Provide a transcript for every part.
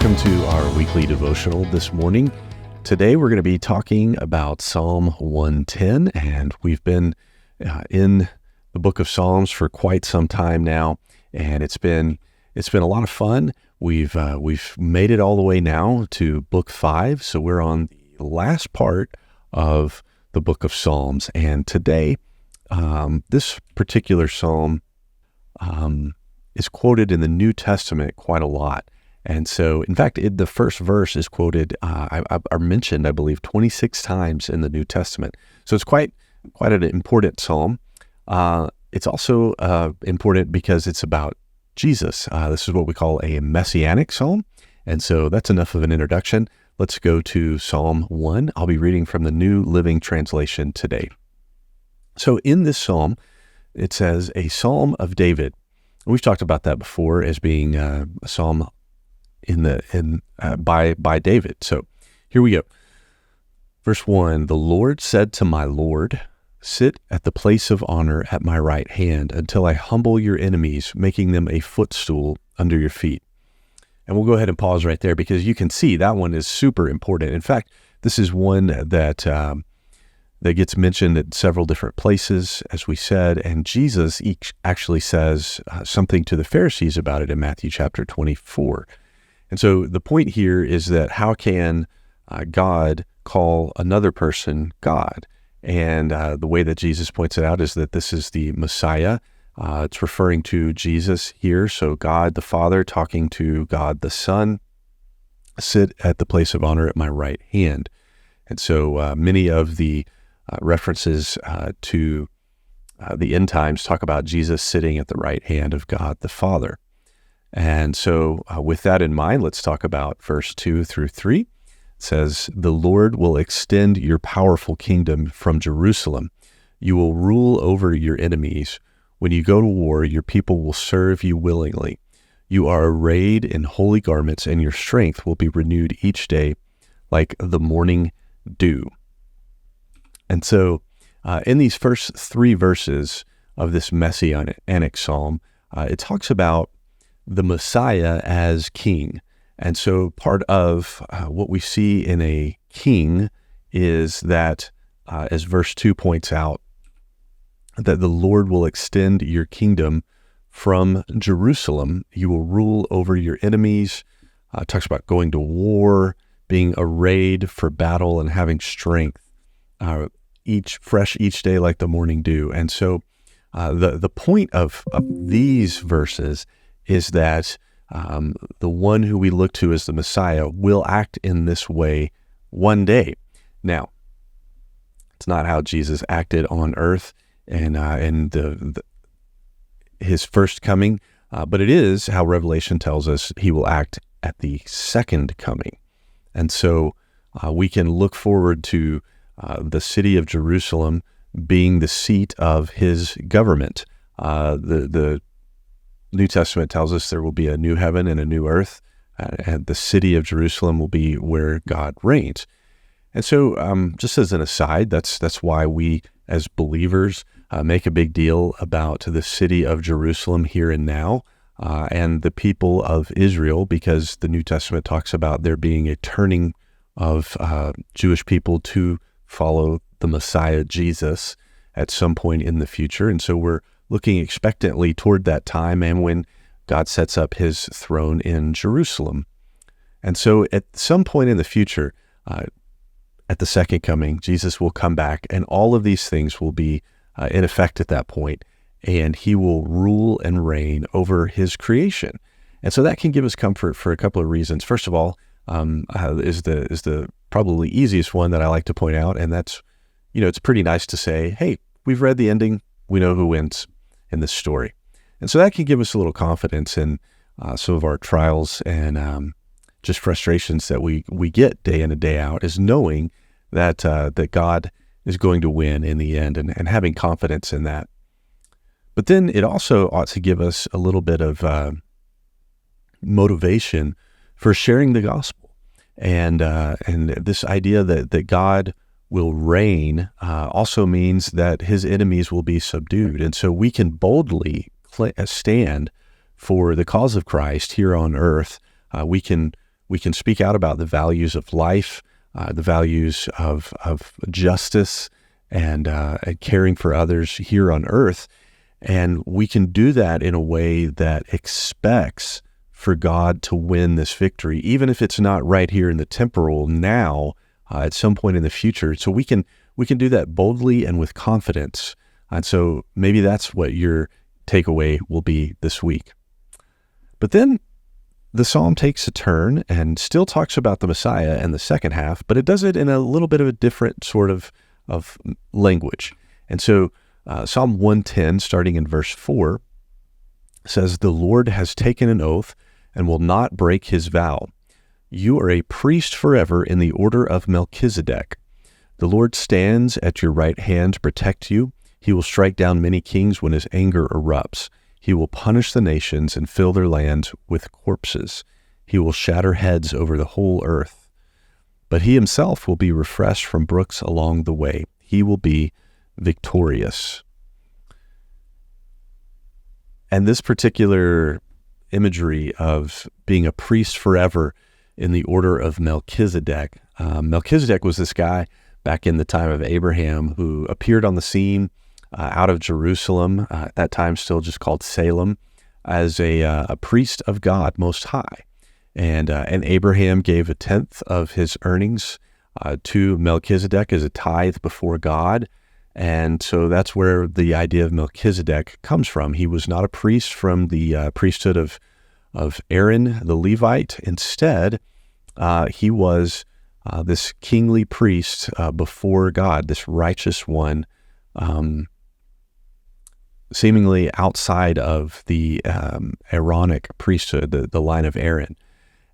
Welcome to our weekly devotional this morning. Today we're going to be talking about Psalm 110, and we've been in the book of Psalms for quite some time now, and it's been a lot of fun. We've made it all the way now to book 5, so we're on the last part of the book of Psalms, and today this particular psalm is quoted in the New Testament quite a lot. And so, in fact, the first verse is quoted, or mentioned, I believe, 26 times in the New Testament. So it's quite an important psalm. It's also important because it's about Jesus. This is what we call a messianic psalm. And so that's enough of an introduction. Let's go to Psalm 1. I'll be reading from the New Living Translation today. So in this psalm, it says, a psalm of David. We've talked about that before as being a psalm by David. So here we go. Verse 1, the Lord said to my Lord, sit at the place of honor at my right hand until I humble your enemies, making them a footstool under your feet. And we'll go ahead and pause right there because you can see that one is super important. In fact, this is one that gets mentioned at several different places, as we said, and Jesus actually says something to the Pharisees about it in Matthew chapter 24. And so the point here is that how can God call another person God? And the way that Jesus points it out is that this is the Messiah. It's referring to Jesus here. So God the Father talking to God the Son, sit at the place of honor at my right hand. And so many of the references to the end times talk about Jesus sitting at the right hand of God the Father. And so with that in mind, let's talk about verse 2 through 3. It says, the Lord will extend your powerful kingdom from Jerusalem. You will rule over your enemies. When you go to war, your people will serve you willingly. You are arrayed in holy garments, and your strength will be renewed each day like the morning dew. And so in these first 3 verses of this messianic psalm, it talks about the Messiah as king. And so part of what we see in a king is that, as verse 2 points out, that the Lord will extend your kingdom from Jerusalem. You will rule over your enemies. It talks about going to war, being arrayed for battle, and having strength, each day like the morning dew. And so the point of these verses is that the one who we look to as the Messiah will act in this way one day. Now, it's not how Jesus acted on earth and his first coming, but it is how Revelation tells us he will act at the second coming. And so we can look forward to the city of Jerusalem being the seat of his government. The New Testament tells us there will be a new heaven and a new earth, and the city of Jerusalem will be where God reigns. And so, just as an aside, that's why we as believers make a big deal about the city of Jerusalem here and now, and the people of Israel, because the New Testament talks about there being a turning of Jewish people to follow the Messiah Jesus at some point in the future. And so we're looking expectantly toward that time and when God sets up his throne in Jerusalem. And so at some point in the future, at the second coming, Jesus will come back, and all of these things will be in effect at that point, and he will rule and reign over his creation. And so that can give us comfort for a couple of reasons. First of all, is the probably easiest one that I like to point out, and that's, it's pretty nice to say, hey, we've read the ending, we know who wins in this story. And so that can give us a little confidence in some of our trials and just frustrations that we get day in and day out, is knowing that God is going to win in the end, and having confidence in that. But then it also ought to give us a little bit of motivation for sharing the gospel, and this idea that God will reign also means that his enemies will be subdued. And so we can boldly stand for the cause of Christ here on earth. We can We can speak out about the values of life, the values of justice, and caring for others here on earth. And we can do that in a way that expects for God to win this victory, even if it's not right here in the temporal now, at some point in the future. So we can do that boldly and with confidence. And so maybe that's what your takeaway will be this week. But then the psalm takes a turn and still talks about the Messiah in the second half, but it does it in a little bit of a different sort of language. And so Psalm 110, starting in verse 4, says, "The Lord has taken an oath and will not break his vow. You are a priest forever in the order of Melchizedek. The Lord stands at your right hand to protect you. He will strike down many kings when his anger erupts. He will punish the nations and fill their land with corpses. He will shatter heads over the whole earth. But he himself will be refreshed from brooks along the way. He will be victorious." And this particular imagery of being a priest forever in the order of Melchizedek. Melchizedek was this guy back in the time of Abraham who appeared on the scene out of Jerusalem, at that time still just called Salem, as a priest of God Most High. And Abraham gave a tenth of his earnings to Melchizedek as a tithe before God. And so that's where the idea of Melchizedek comes from. He was not a priest from the priesthood of Aaron, the Levite. Instead, he was this kingly priest before God, this righteous one, seemingly outside of the Aaronic priesthood, the line of Aaron.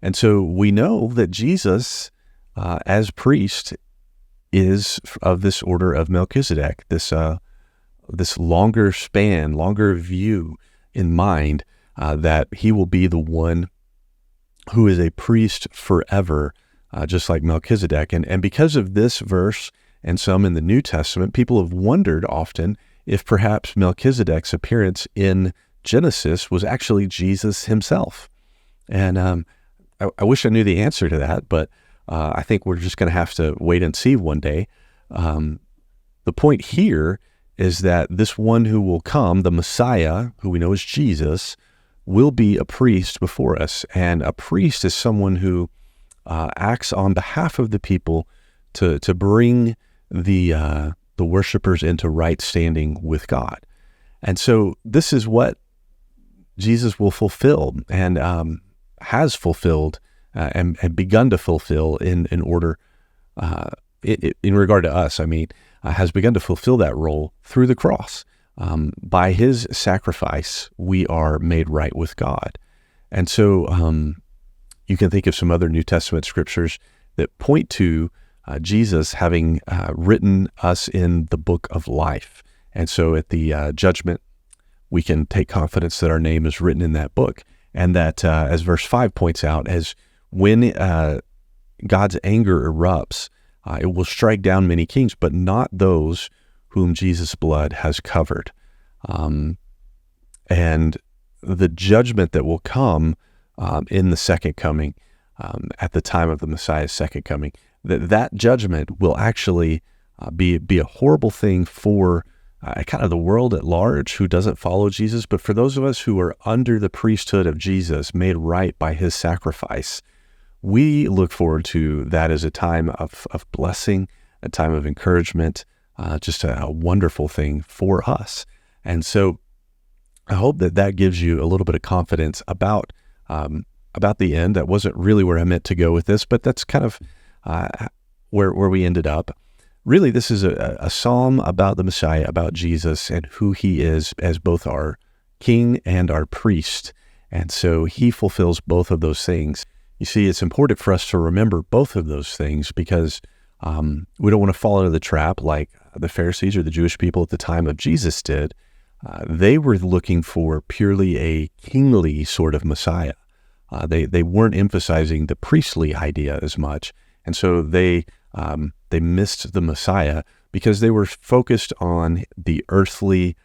And so we know that Jesus, as priest, is of this order of Melchizedek, this longer span, longer view in mind, that he will be the one who is a priest forever, just like Melchizedek. And because of this verse and some in the New Testament, people have wondered often if perhaps Melchizedek's appearance in Genesis was actually Jesus himself. And I wish I knew the answer to that, but I think we're just going to have to wait and see one day. The point here is that this one who will come, the Messiah, who we know is Jesus, will be a priest before us. And a priest is someone who acts on behalf of the people to bring the worshipers into right standing with God. And so this is what Jesus will fulfill and has fulfilled and begun to fulfill in order, in regard to us, has begun to fulfill that role through the cross. By his sacrifice, we are made right with God. And so you can think of some other New Testament scriptures that point to Jesus having written us in the book of life. And so at the judgment, we can take confidence that our name is written in that book. And that, as verse 5 points out, as when God's anger erupts, it will strike down many kings, but not those whom Jesus' blood has covered. And the judgment that will come in the second coming, at the time of the Messiah's second coming, that judgment will actually be a horrible thing for kind of the world at large who doesn't follow Jesus, but for those of us who are under the priesthood of Jesus, made right by his sacrifice, we look forward to that as a time of blessing, a time of encouragement, just a wonderful thing for us. And so I hope that gives you a little bit of confidence about the end. That wasn't really where I meant to go with this, but that's kind of where we ended up. Really, this is a psalm about the Messiah, about Jesus and who he is as both our king and our priest. And so he fulfills both of those things. You see, it's important for us to remember both of those things because we don't want to fall into the trap like the Pharisees or the Jewish people at the time of Jesus did. They were looking for purely a kingly sort of Messiah. They weren't emphasizing the priestly idea as much. And so they missed the Messiah because they were focused on the earthly,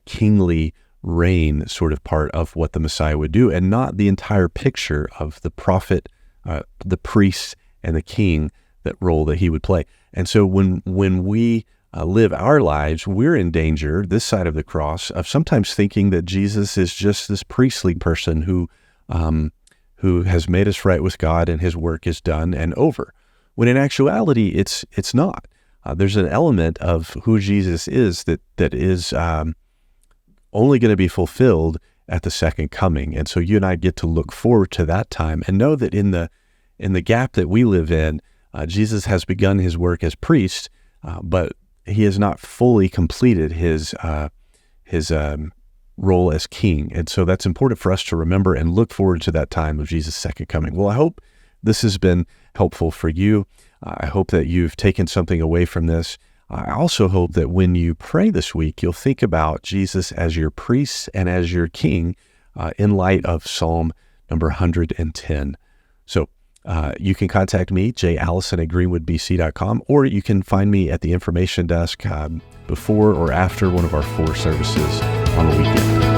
kingly reign sort of part of what the Messiah would do, and not the entire picture of the prophet the priest and the king, that role that he would play. And so when we live our lives, we're in danger, this side of the cross, of sometimes thinking that Jesus is just this priestly person who has made us right with God and his work is done and over. When in actuality, it's not. There's an element of who Jesus is that is only going to be fulfilled at the second coming. And so you and I get to look forward to that time and know that in the gap that we live in, Jesus has begun his work as priest, but he has not fully completed his role as king. And so that's important for us to remember and look forward to that time of Jesus' second coming. Well, I hope this has been helpful for you. I hope that you've taken something away from this. I also hope that when you pray this week, you'll think about Jesus as your priest and as your king in light of Psalm number 110. So you can contact me, jallison@greenwoodbc.com, or you can find me at the information desk before or after one of our 4 services on the weekend.